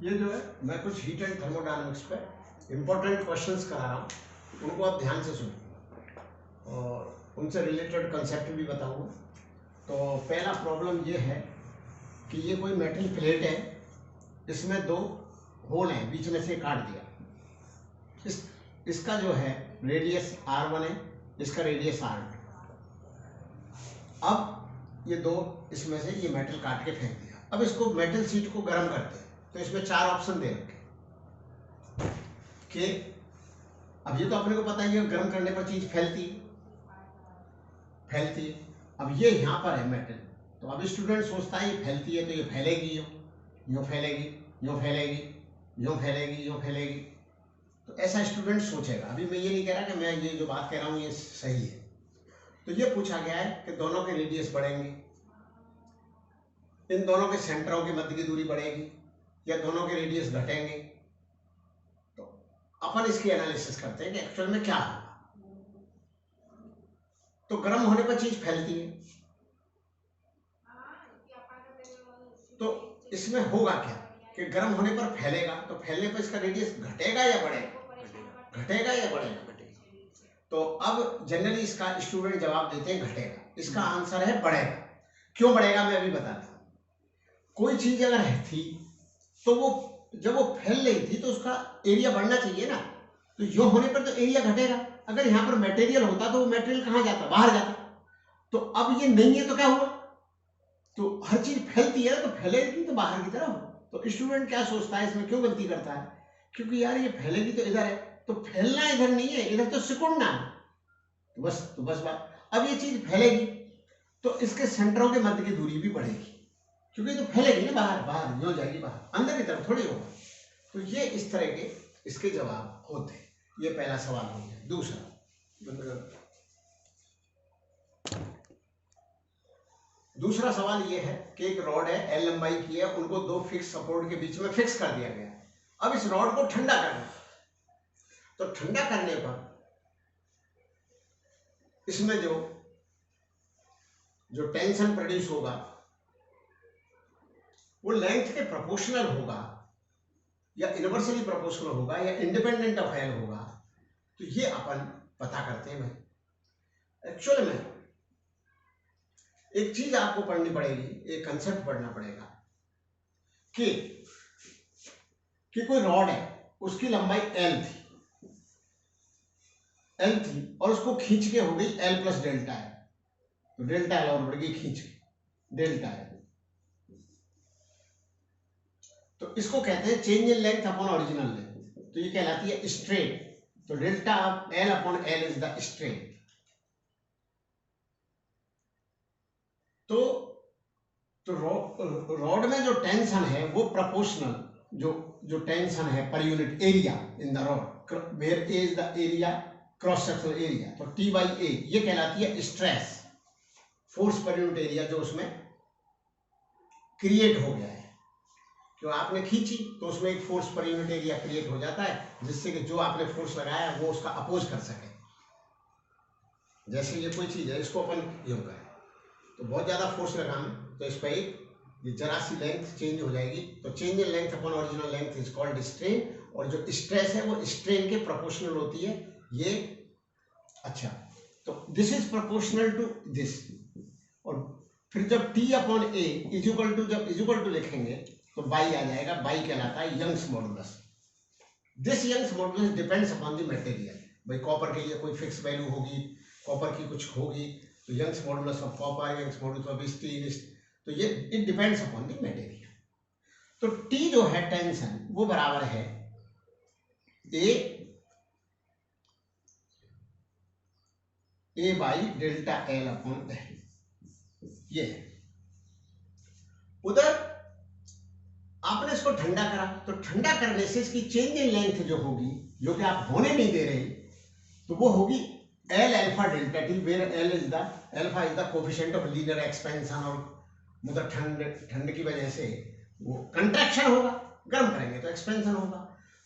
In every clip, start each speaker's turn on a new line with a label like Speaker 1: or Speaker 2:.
Speaker 1: ये जो है मैं कुछ हीट एंड थर्मोडायनामिक्स पे इम्पोर्टेंट क्वेश्चंस करा रहा हूँ, उनको आप ध्यान से सुनो और उनसे रिलेटेड कंसेप्ट भी बताऊँगा। तो पहला प्रॉब्लम ये है कि ये कोई मेटल प्लेट है, इसमें दो होल हैं, बीच में से काट दिया। इसका जो है रेडियस R1 है, इसका रेडियस R2। अब ये दो इसमें से ये मेटल काट के फेंक दिया। अब इसको मेटल शीट को गर्म करते हैं, तो इसमें चार ऑप्शन दे रखे कि अब ये तो अपने को पता ही है गर्म करने पर चीज फैलती है। अब ये यहाँ पर है मेटल, तो अब स्टूडेंट सोचता है ये फैलती है तो ये फैलेगी, यूँ फैलेगी, यूँ फैलेगी, यूँ फैलेगी, यूँ फैलेगी। तो ऐसा स्टूडेंट सोचेगा। अभी मैं ये नहीं कह रहा कि मैं ये जो बात कह रहा हूँ ये सही है। तो ये पूछा गया है कि दोनों के रेडियस बढ़ेंगे, इन दोनों के सेंटरों के मध्य की दूरी बढ़ेगी या दोनों के रेडियस घटेंगे। तो अपन इसकी एनालिसिस करते हैं कि एक्चुअल में क्या होगा। तो गर्म होने पर चीज फैलती है, तो इसमें होगा क्या कि गर्म होने पर फैलेगा, तो फैलने पर इसका रेडियस घटेगा या बढ़ेगा? घटेगा या बढ़ेगा? तो अब जनरली इसका स्टूडेंट जवाब देते हैं घटेगा। इसका आंसर है बढ़ेगा। क्यों बढ़ेगा मैं अभी बताता हूं। कोई चीज अगर थी तो वो जब वो फैल रही थी तो उसका एरिया बढ़ना चाहिए ना, तो यो होने पर तो एरिया घटेगा। अगर यहाँ पर मटेरियल होता तो वो मटेरियल कहाँ जाता? बाहर जाता। तो अब ये नहीं है तो क्या हुआ? तो हर चीज फैलती है तो फैलेगी तो बाहर की तरफ। तो स्टूडेंट क्या सोचता है, इसमें क्यों गलती करता है? क्योंकि यार ये फैलेगी तो इधर है, तो फैलना इधर नहीं है, इधर तो सिकुड़ना है। तो बस बात। अब ये चीज फैलेगी तो इसके सेंटरों के मध्य की दूरी भी बढ़ेगी, क्योंकि तो फैलेगी ना बाहर हो जाएगी, बाहर अंदर की तरफ थोड़ी होगा। तो ये इस तरह के इसके जवाब होते हैं। ये पहला सवाल हो गया। दूसरा सवाल ये है कि एक रॉड है, L लंबाई की है, उनको दो फिक्स सपोर्ट के बीच में फिक्स कर दिया गया। अब इस रॉड को ठंडा करना, तो ठंडा करने पर इसमें जो टेंशन प्रोड्यूस होगा वो लेंथ के प्रोपोर्शनल होगा या इनवर्सली प्रोपोर्शनल होगा या इंडिपेंडेंट ऑफ L होगा। तो ये अपन पता करते हैं भाई। एक्चुअल में एक चीज आपको पढ़नी पड़ेगी, एक कंसेप्ट पढ़ना पड़ेगा कि कोई रॉड है, उसकी लंबाई L थी और उसको खींच के हो गई L प्लस डेल्टा है, तो डेल्टा L और बढ़ गई खींच के डेल्टा है। तो इसको कहते हैं change in length upon original length, तो ये कहलाती है स्ट्रेन। तो delta L upon L is the strain. तो रॉड में जो टेंशन है वो प्रोपोर्शनल, जो टेंशन है per unit area in the rod, where A is the area, cross sectional area, तो T बाई A ये कहलाती है stress, force per unit area जो उसमें क्रिएट हो गया है। जो आपने खींची तो उसमें एक force per unit area create हो जाता है, जिससे कि जो आपने फोर्स लगाया वो उसका अपोज कर सके। जैसे ये कोई चीज है, इसको अपन यूं करें तो बहुत ज्यादा फोर्स लगाना, तो इस पर ये जरा सी लेंथ चेंज हो जाएगी, तो change in length upon original length is called strain. और जो स्ट्रेस है वो स्ट्रेन के प्रोपोर्शनल होती है ये। अच्छा, तो this is proportional to this. और फिर जब T upon A is equal to लिखेंगे तो बाई आ जाएगा। बाई कहलाता है Young's modulus. This Young's modulus depends upon the material. भाई कॉपर के लिए कोई फिक्स वैल्यू होगी, कॉपर की कुछ होगी, तो Young's modulus of copper, Young's modulus of steel, तो ये it depends upon the material. तो T जो है टेंशन वो बराबर है A Y delta L upon L। ये उधर आपने इसको ठंडा करा, तो ठंडा करने से इसकी चेंज इन लेंथ जो होगी, जो कि आप होने नहीं दे रहे, तो वो होगी L alpha delta T, where L is the alpha is the coefficient of linear expansion. और मतलब ठंड की वजह से वो कंट्रैक्शन होगा, गर्म करेंगे तो एक्सपेंशन होगा।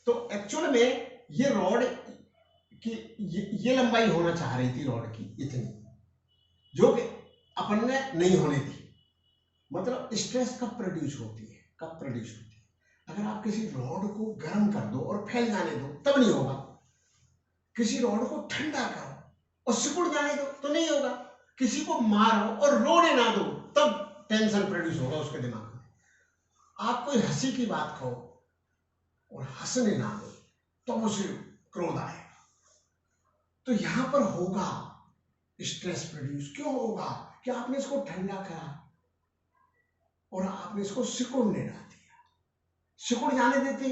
Speaker 1: तो एक्चुअल में ये रॉड की ये लंबाई होना चाह रही थी रॉड की इतनी, जो कि अपन ने नहीं होने दी। मतलब स्ट्रेस कब प्रोड्यूस होती है? अगर आप किसी रॉड को गर्म कर दो और फैल जाने दो तब नहीं होगा, किसी रॉड को ठंडा करो और सिकुड़ जाने दो तो नहीं होगा, किसी को मारो और रोने ना दो तब टेंशन प्रोड्यूस होगा उसके दिमाग में। आप कोई हंसी की बात कहो और हंसने ना दो तो उसे क्रोध आएगा। तो यहां पर होगा स्ट्रेस प्रोड्यूस। क्यों होगा? कि आपने इसको ठंडा करा और आपने इसको सिकुड़ने ना दिया। सिकुड़ जाने देते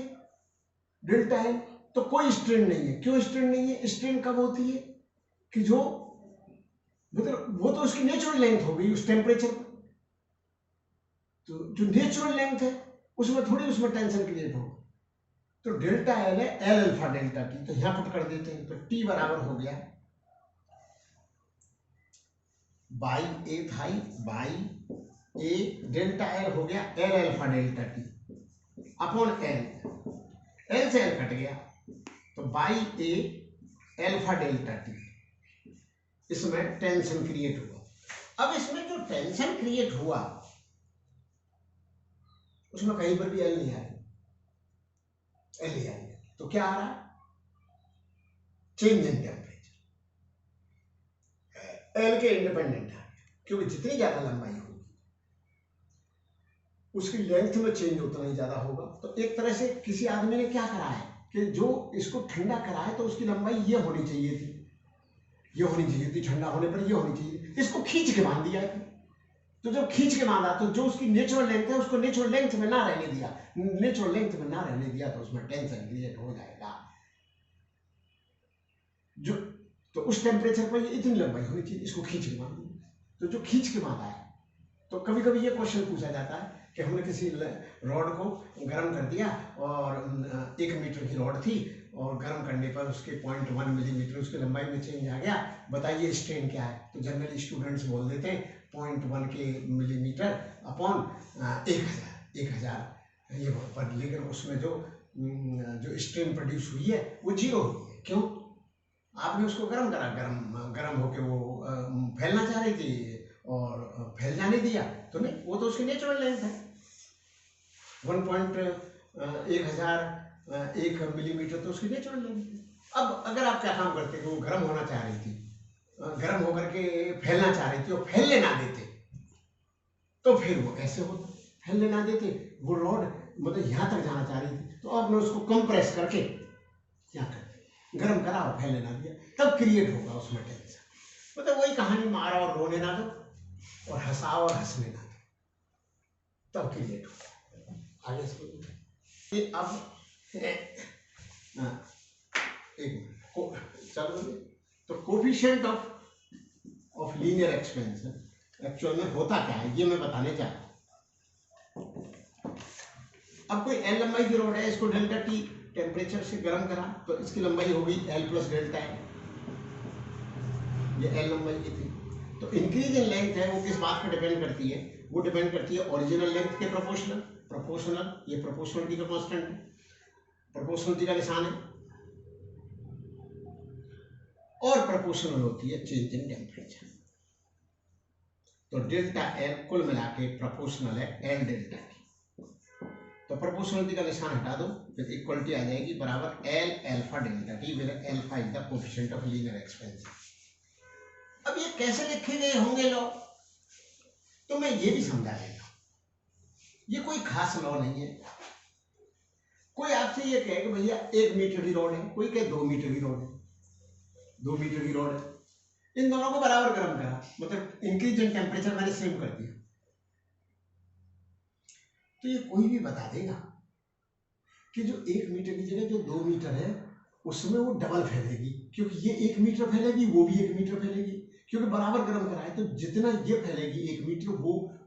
Speaker 1: डेल्टा एल तो कोई स्ट्रेन नहीं है। क्यों स्ट्रेन नहीं है? स्ट्रेन कब होती है कि जो मतलब वो तो उसकी नेचुरल लेंथ हो गई उस टेम्परेचर पर, तो जो नेचुरल लेंथ है उसमें थोड़ी उसमें टेंशन क्रिएट होगा। तो डेल्टा एल है एल अल्फा डेल्टा टी, तो यहां पुट कर देते हैं। तो टी बराबर हो गया बाई ए थाई बाई ए डेल्टा एल हो गया L alpha delta T upon L, L से एल कट गया तो Y A alpha delta T. इसमें टेंशन क्रिएट हुआ। अब इसमें जो टेंशन क्रिएट हुआ उसमें कहीं पर भी एल नहीं आया, एल नहीं आया तो क्या आ रहा है? Change in temperature. एल के इंडिपेंडेंट आ गया, क्योंकि जितनी ज्यादा लंबाई होगी उसकी लेंथ में चेंज उतना ही ज्यादा होगा। तो एक तरह से किसी आदमी ने क्या करा है कि जो इसको ठंडा करा है तो उसकी लंबाई ये होनी चाहिए थी, ये होनी चाहिए थी, ठंडा होने पर ये होनी चाहिए, इसको खींच के बांध दिया। तो जब खींच के बांधा तो जो उसकी नेचुरल लेंथ है उसको नेचुरल लेंथ में ना रहने दिया, नेचुरल लेंथ में ना रहने दिया तो उसमें टेंशन क्रिएट हो जाएगा। जो तो उस टेम्परेचर पर ये इतनी लंबाई होनी चाहिए, इसको खींच के बांध दिया। तो जो खींच के बांधा है, तो कभी कभी ये क्वेश्चन पूछा जाता है कि हमने किसी रॉड को गर्म कर दिया और 1 मीटर की रॉड थी और गर्म करने पर उसके 0.1 मिलीमीटर उसकी लंबाई में चेंज आ गया, बताइए स्ट्रेन क्या है? तो जनरली स्टूडेंट्स बोल देते हैं 0.1 के मिलीमीटर अपॉन 1000 ये पर, लेकिन उसमें जो स्ट्रेन प्रोड्यूस हुई है वो 0 हुई है। क्यों? आपने उसको गर्म करा, गर्म होके वो फैलना चाह रही थी और फैल जाने दिया तो नहीं, वो तो उसकी नेचुरल लेंथ है 1 मिलीमीटर, तो उसकी नेचुरल लेंथ है। अब अगर आप क्या काम करते कि वो गर्म होना चाह रही थी, गर्म होकर के फैलना चाह रही थी और फैलने ना देते तो फिर वो कैसे होता? फैलने ना देते, वो रॉड मतलब यहाँ तक जाना चाह रही थी तो आपने उसको कंप्रेस करके क्या कर गर्म करा और फैलने ना दिया, तब क्रिएट होगा उसमें टेंशन। मतलब वही कहानी, मारा और रोने ना दो और हंसाओ और हंसने ना दो तब क्रिएट होगा। आगे ये अब एक चलो तो coefficient of linear expansion actual में होता क्या है ये मैं बताने चाहता हूँ। अब कोई एल लंबाई की रॉड है, इसको डेल्टा टी टेम्परेचर से गर्म करा तो इसकी लंबाई होगी एल प्लस डेल्टा एल, ये एल लंबाई की थी। तो इंक्रीज इन लेंथ है वो किस बात पर डिपेंड करती है? वो डिपेंड करती है ओरिजिनल लेंथ के प्रोपोर्शनल, ये प्रोपोर्शनलिटी का कांस्टेंट है, प्रोपोर्शनलिटी का निशान है, और प्रोपोर्शनल होती है चेंज इन टेम्परेचर। तो डेल्टा एल कुल मिला के प्रोपोर्शनल है एल डेल्टा टी। तो प्रोपोर्शनलिटी का निशान हटा दो, फिर इक्वलिटी आ जाएगी बराबर L alpha delta T, where alpha is the coefficient of linear expansion. अब ये कैसे लिखे गए होंगे लॉ, तो मैं ये भी समझा देता हूं। ये कोई खास लॉ नहीं है। कोई आपसे ये कहे कि भैया 1 मीटर की रॉड है, कोई कहे 2 मीटर की रॉड है, 2 मीटर की रॉड है, इन दोनों को बराबर गर्म करा, मतलब इंक्रीज इन टेम्परेचर मैंने सेम कर दिया, तो ये कोई भी बता देगा कि जो 1 मीटर की जगह जो 2 मीटर है उसमें वो डबल फैलेगी, क्योंकि ये 1 मीटर फैलेगी, वो भी 1 मीटर फैलेगी, क्योंकि बराबर गर्म करा है। तो जितना ये फैलेगी 1 मीटर,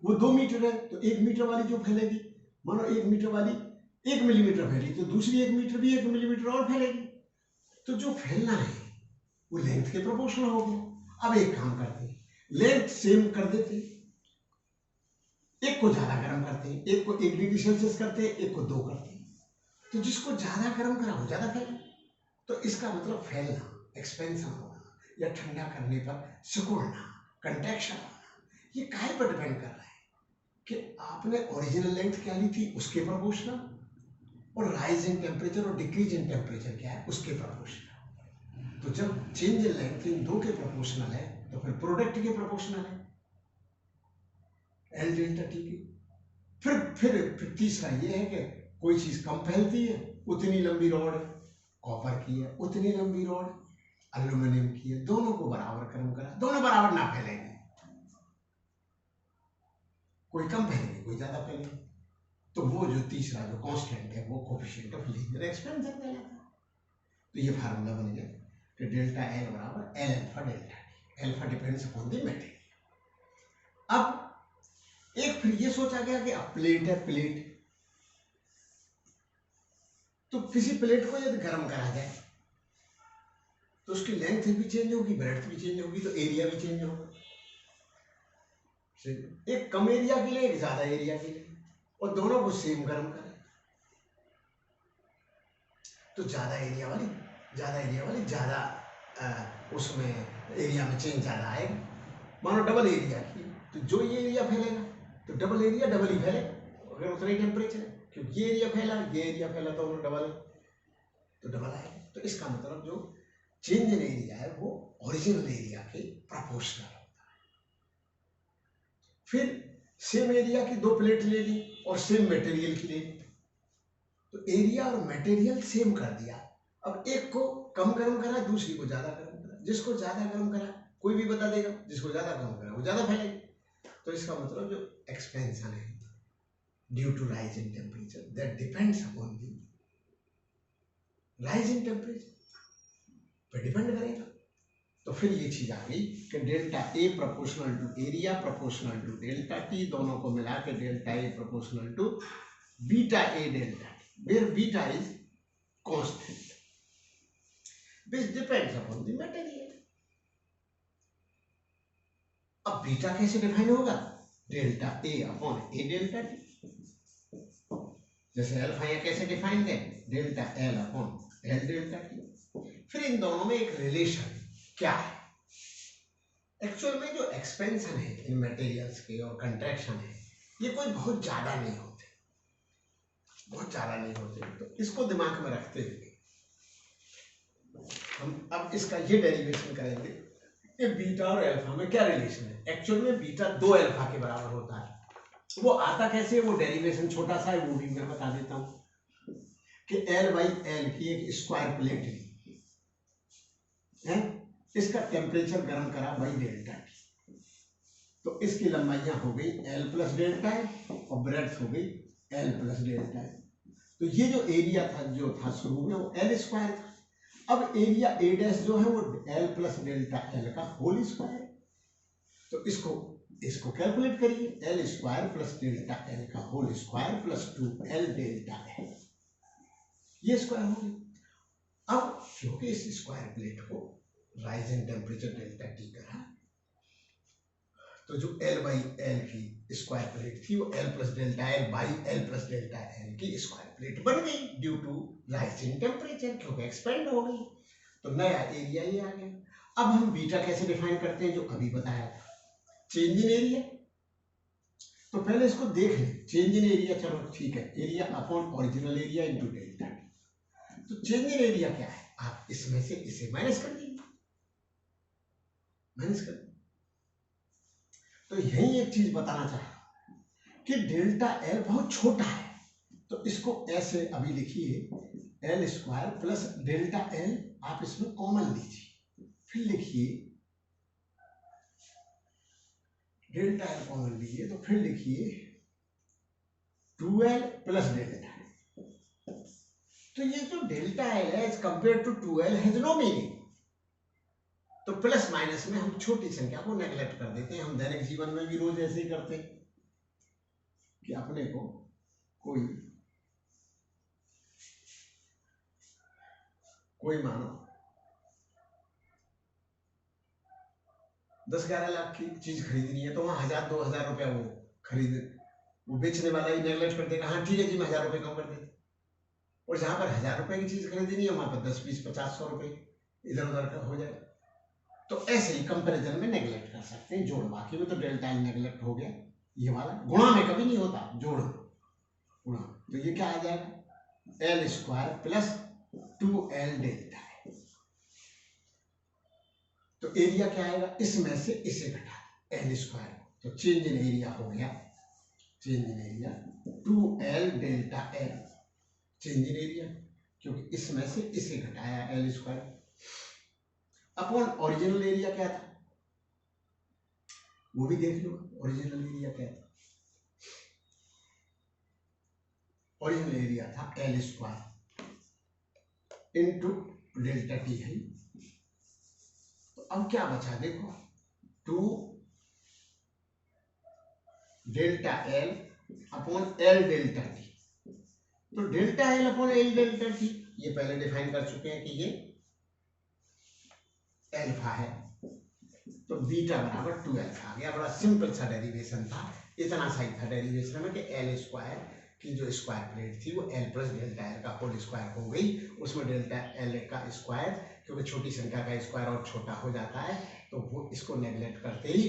Speaker 1: वो 2 मीटर है, तो 1 मीटर वाली जो फैलेगी, मानो 1 मीटर वाली 1 मिलीमीटर फैली तो दूसरी 1 मीटर भी 1 मिलीमीटर और फैलेगी। तो जो फैलना है वो लेंथ के प्रोपोर्शनल हो गया। अब एक काम करते हैं, लेंथ सेम कर देते, एक को ज्यादा गर्म करते हैं, एक को 1 डिग्री सेल्सियस करते हैं, एक को 2 करते हैं। तो जिसको ज्यादा गर्म करा वो ज्यादा फैले, तो इसका मतलब फैलना, एक्सपेंशन होना, या ठंडा करने पर सिकुड़ना, कंट्रैक्शन होना, ये काहे पर डिपेंड कर रहा है कि आपने ओरिजिनल लेंथ क्या ली थी उसके प्रोपोर्शनल, और राइज इन टेम्परेचर और डिक्रीज इन टेम्परेचर क्या है, उसके प्रोपोर्शनल। तो जब चेंज इन लेंथ इन दो के प्रोपोर्शनल है तो फिर प्रोडक्ट के प्रोपोर्शनल है, एल डेल्टा टी के। फिर तीसरा ये है कि कोई चीज कम फैलती है, उतनी लंबी रॉड है, कॉपर की है उतनी लंबी रॉड, एल्यूमिनियम की है, दोनों को बराबर गर्म करा, दोनों बराबर ना फैलेंगे, कोई कम फैलेंगे कोई ज्यादा फैलेंगे। तो वो जो तीसरा जो कांस्टेंट है वो कोफिशिएंट ऑफ लीनियर एक्सपेंशन कहलाता है। तो ये फार्मूला बन गया कि डेल्टा एल बराबर L alpha delta T, alpha depends upon the material. अब एक फिर ये सोचा गया कि अब प्लेट है, प्लेट, तो किसी प्लेट को यदि गर्म करा जाए तो उसकी लेंथ भी चेंज होगी, ब्रेड्थ भी चेंज होगी, तो एरिया भी चेंज होगा। एक कम एरिया के लिए एक ज्यादा एरिया के लिए, और दोनों को सेम गर्म करें तो ज्यादा एरिया वाली ज्यादा उसमें एरिया में चेंज ज्यादा आएगा। मानो डबल एरिया की, तो जो ये एरिया फैलेगा तो डबल एरिया डबल ही फैलेगा अगर उतना ही टेम्परेचर है, क्योंकि ये एरिया फैला तो डबल है तो डबल आएगा। तो इसका मतलब जो चेंज इन एरिया है वो ओरिजिनल एरिया के प्रोपोर्शनल होता है। फिर सेम एरिया की दो प्लेट ले ली और सेम मटेरियल की ले ली, तो एरिया और मटेरियल सेम कर दिया। अब एक को कम गर्म करा, दूसरी को ज्यादा गर्म करा, जिसको ज्यादा गर्म करा कोई भी बता देगा, जिसको ज्यादा गर्म करा वो ज्यादा फैलेगी। तो इसका मतलब जो एक्सपेंशन है due to rise in temperature that depends upon the rise in temperature पर डिपेंड करेगा। तो फिर ये चीज आ गई कि delta A proportional to area proportional to delta T, दोनों को मिला के delta A proportional to beta A delta T, where beta is constant which depends upon the material। अब बीटा कैसे डिफाइन होगा, delta A upon A delta T, जैसे alpha यहाँ कैसे डिफाइन है, delta L upon L delta T. फिर इन दोनों में एक रिलेशन क्या है, एक्चुअल में जो एक्सपेंशन है इन मटेरियल्स के और कंट्रैक्शन है ये कोई बहुत ज्यादा नहीं होते, तो इसको दिमाग में रखते हुए हम अब इसका ये डेरिवेशन करेंगे कि बीटा और अल्फा में क्या रिलेशन है। एक्चुअल में बीटा 2 अल्फा के बराबर होता है, वो आता कैसे है, वो डेरिवेशन छोटा सा है, वो भी मैं बता देता हूं कि L बाई एल की एक स्क्वायर प्लेट है, इसका टेम्परेचर गर्म करा बाई डेल्टा टी, तो इसकी लंबाइयां हो गई L प्लस डेल्टा है और ब्रेड्थ हो गई L प्लस डेल्टा है। तो ये जो एरिया था जो था शुरू में वो L स्क्वायर था। अब एरिया ए डैश जो है वो L प्लस डेल्टा एल का होल स्क्वायर है, तो इसको कैलकुलेट करिए, L square plus delta L का whole square plus 2L delta L, ये स्क्वायर हो गया। अब क्योंकि इस स्क्वायर प्लेट को rise in temperature delta T करा, तो जो L बाई एल की स्क्वायर प्लेट थी वो L plus delta L by L plus delta L की स्क्वायर प्लेट बन गई due to rise in temperature, क्योंकि एक्सपेंड हो गई, तो नया एरिया ये आ गया। अब हम बीटा कैसे डिफाइन करते हैं, जो अभी बताया था, चेंज इन एरिया। तो पहले इसको देख लें, चेंज इन एरिया, चलो ठीक है, area upon original area into delta T. तो चेंज इन एरिया क्या है, आप इसमें से इसे माइनस कर दीजिए, माइनस कर। तो यही एक चीज बताना चाहा कि डेल्टा एल बहुत छोटा है, तो इसको ऐसे अभी लिखिए L square plus delta L, आप इसमें कॉमन लीजिए, फिर लिखिए डेल्टा एल कॉमन लीजिए, तो फिर लिखिए 2L प्लस डेल्टा एल। तो ये जो डेल्टा एल है as compared to 2L has no meaning. तो प्लस माइनस में हम छोटी संख्या को नेग्लेक्ट कर देते हैं, हम दैनिक जीवन में भी रोज ऐसे ही करते हैं कि अपने को कोई मानो 10-11 लाख की चीज खरीदनी है, तो वहां 1000-2000 रुपया वो बेचने वाला ही नेग्लेक्ट कर देगा, हाँ ठीक है जी मैं 1000 रुपये कम कर देता। और जहां पर 1000 रुपए की चीज खरीदनी है वहां पर 10-20-50-100 रुपए इधर उधर का हो जाए। तो ऐसे ही कंपैरिजन में नेग्लेक्ट कर सकते हैं, जोड़ बाकी में तो डेल्टा एल नेग्लेक्ट हो गया, ये वाला गुणा में कभी नहीं होता, जोड़ गुणा, तो ये क्या आ जाएगा L square plus 2L delta है। तो एरिया क्या आएगा, इसमें से इसे घटा एल स्क्वायर, तो चेंज इन एरिया हो गया, change in area 2L delta L, change in area, क्योंकि इसमें से इसे घटाया L square upon original area क्या था वो भी देख लो। ओरिजिनल एरिया क्या था, ओरिजिनल एरिया था L square into delta T है। तो अब क्या बचा देखो, 2 delta L upon L delta T. तो delta L upon L delta T ये पहले डिफाइन कर चुके हैं कि ये एल्फा है, तो बीटा बराबर 2 एल्फा आ गया। बड़ा सिंपल सा डेरिवेशन था, इतना सही था डेरिवेशन में कि एल स्क्वायर की जो स्क्वायर प्लेट थी वो एल प्लस डेल्टा एल का होल स्क्वायर हो गई, उसमें डेल्टा एल का स्क्वायर, क्योंकि छोटी संख्या का स्क्वायर और छोटा हो जाता है तो वो इसको नेगलेक्ट करते ही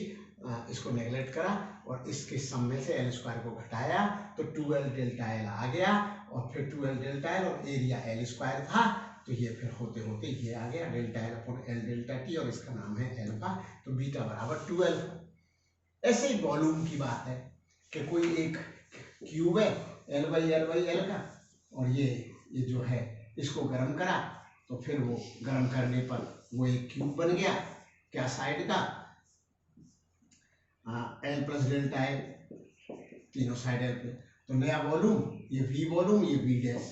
Speaker 1: इसको नेगलेक्ट करा और इसके सम में से एल स्क्वायर को घटाया तो 2L डेल्टा एल आ गया, और फिर 2L डेल्टा एल और एरिया एल स्क्वायर था, तो ये फिर होते होते ये आ गया delta L upon L delta T, और इसका नाम है एल्फा, तो बीटा बराबर 2 एल्फा। ऐसे ही वॉल्यूम की बात है कि कोई एक क्यूब है एल बाई एल का, और ये जो है इसको गर्म करा तो फिर वो गर्म करने पर वो एक क्यूब बन गया, क्या साइड का एल प्लस डेल्टा एल, तीनों साइड एल पे, तो नया वॉल्यूम ये वी वॉल्यूम ये वी डैश।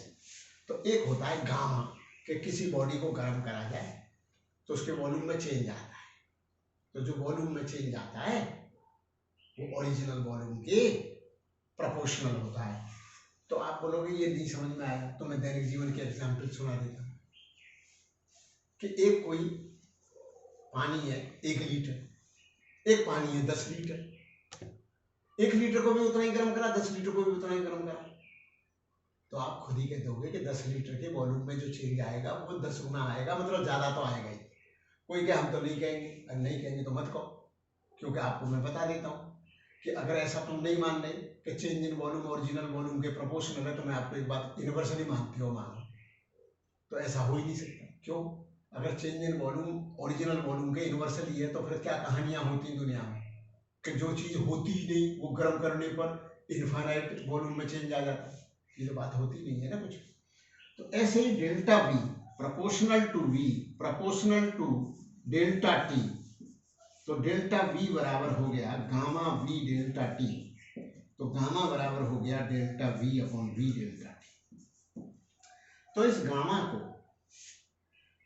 Speaker 1: तो एक होता है गामा कि किसी बॉडी को गर्म करा जाए तो उसके वॉल्यूम में चेंज आता है, तो जो वॉल्यूम में चेंज आता है वो ओरिजिनल वॉल्यूम के प्रोपोर्शनल होता है। तो आप बोलोगे ये नहीं समझ में आया, तो मैं दैनिक जीवन के एग्जाम्पल सुना देता हूँ कि एक कोई पानी है 1 लीटर, एक पानी है 10 लीटर, 1 लीटर को भी उतना ही गर्म करा, 10 लीटर को भी उतना ही गर्म करा, तो आप खुद ही कह दोगे कि 10 लीटर के वॉल्यूम में जो चेंज आएगा वो 10 गुना आएगा, मतलब ज्यादा तो आएगा ही। कोई क्या, हम तो नहीं कहेंगे, और नहीं कहेंगे तो मत कहो, क्योंकि आपको मैं बता देता हूँ कि अगर ऐसा तुम नहीं मान रहे कि change in volume original volume के प्रोपोर्शनल है, तो मैं आपको एक बात यूनिवर्सली मानती हो मानो, तो ऐसा हो ही नहीं सकता। क्यों, अगर change in volume original volume के यूनिवर्सली है तो फिर क्या कहानियां होती दुनिया में कि जो चीज होती ही नहीं वो गर्म करने पर इनफाइनाइट वॉल्यूम में चेंज आ जाता है, ये तो बात होती नहीं है ना कुछ। तो ऐसे ही delta V proportional to V proportional to delta T, तो डेल्टा वी बराबर हो गया गामा वी डेल्टा टी, तो गामा बराबर हो गया delta V upon V delta T. तो इस गामा को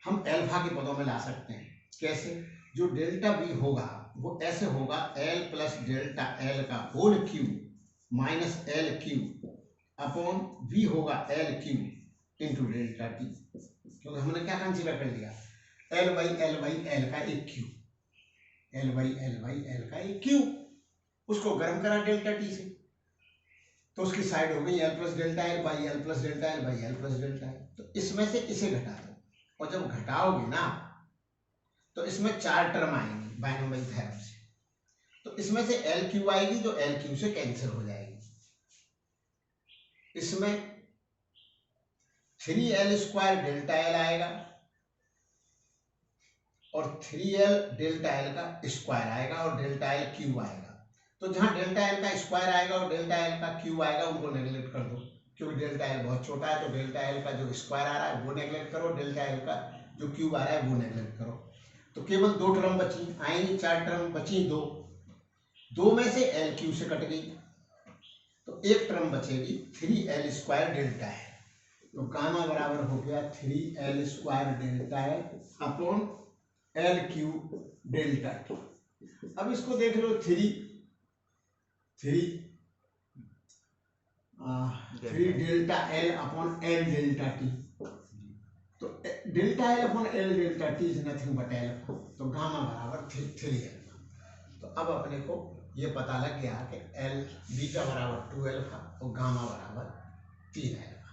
Speaker 1: हम एल्फा के पदों में ला सकते हैं, कैसे, जो डेल्टा वी होगा वो ऐसे होगा एल प्लस डेल्टा एल का whole cube minus L cube upon V होगा L cube into delta T, क्योंकि हमने क्या कंसीडर कर लिया, एल बाई एल का एक क्यूब, एल बाई एल का एक क्यूब, उसको गर्म करा डेल्टा टी से, तो उसकी साइड हो गई L plus delta L by L plus delta L by L plus delta L. तो इसमें से इसे घटा दो, और जब घटाओगे ना तो इसमें 4 टर्म आएंगी बाइनोमियल थ्योरम से, तो इसमें से एल क्यू आएगी जो एल क्यू से कैंसिल हो जाएगी, इसमें 3L स्क्वायर डेल्टा एल आएगा और 3L डेल्टा एल का स्क्वायर आएगा और डेल्टा एल क्यूब आएगा। तो जहां डेल्टा एल का स्क्वायर आएगा और डेल्टा एल का क्यूब आएगा उनको नेगलेक्ट कर दो, क्योंकि डेल्टा एल बहुत छोटा है, तो डेल्टा एल का जो स्क्वायर आ रहा है वो नेगलेक्ट करो, डेल्टा एल का जो क्यूब आ रहा है वो नेगलेक्ट करो, तो केवल 2 टर्म बची, आएंगी 4 टर्म बची, 2 में से एल क्यू से कट गई, तो एक टर्म बचेगी 3L स्क्वायर डेल्टा है, तो गामा बराबर हो गया 3L स्क्वायर डेल्टा है upon L cube delta T. अब इसको देख लो, 3 delta L upon L delta T, तो delta L upon L delta T is nothing but alpha, तो गामा बराबर 3 एल्फा। तो अब अपने को ये पता लग गया कि एल बीटा बराबर 2 एल्फा और गामा बराबर 3 एल्फा।